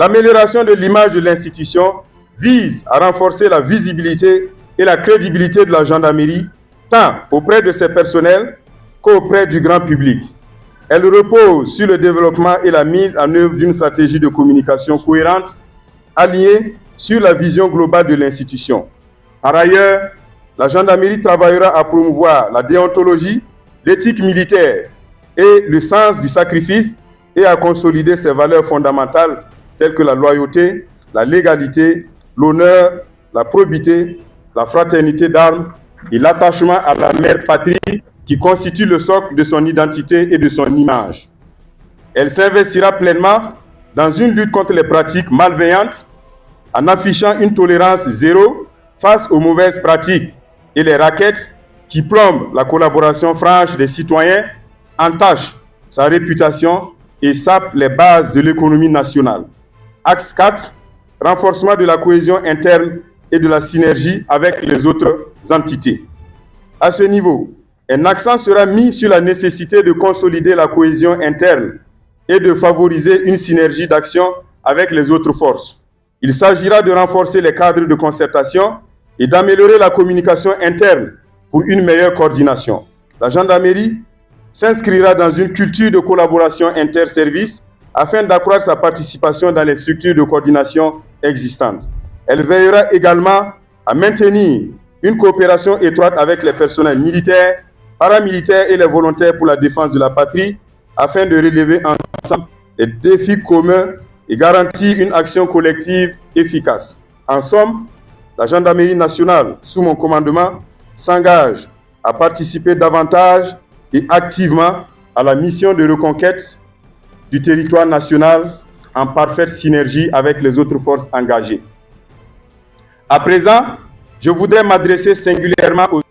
L'amélioration de l'image de l'institution vise à renforcer la visibilité et la crédibilité de la gendarmerie, tant auprès de ses personnels qu'auprès du grand public. Elle repose sur le développement et la mise en œuvre d'une stratégie de communication cohérente, alignée sur la vision globale de l'institution. Par ailleurs, la gendarmerie travaillera à promouvoir la déontologie, l'éthique militaire et le sens du sacrifice et à consolider ses valeurs fondamentales telles que la loyauté, la légalité, l'honneur, la probité, la fraternité d'armes et l'attachement à la mère patrie qui constitue le socle de son identité et de son image. Elle s'investira pleinement dans une lutte contre les pratiques malveillantes en affichant une tolérance zéro face aux mauvaises pratiques et les rackets qui plombent la collaboration franche des citoyens, entachent sa réputation et sapent les bases de l'économie nationale. Axe 4, renforcement de la cohésion interne et de la synergie avec les autres entités. À ce niveau, un accent sera mis sur la nécessité de consolider la cohésion interne et de favoriser une synergie d'action avec les autres forces. Il s'agira de renforcer les cadres de concertation et d'améliorer la communication interne pour une meilleure coordination. La gendarmerie s'inscrira dans une culture de collaboration interservices afin d'accroître sa participation dans les structures de coordination existantes. Elle veillera également à maintenir une coopération étroite avec les personnels militaires, paramilitaires et les volontaires pour la défense de la patrie afin de relever ensemble les défis communs et garantir une action collective efficace. En somme, la gendarmerie nationale, sous mon commandement, s'engage à participer davantage et activement à la mission de reconquête du territoire national en parfaite synergie avec les autres forces engagées. À présent, je voudrais m'adresser singulièrement aux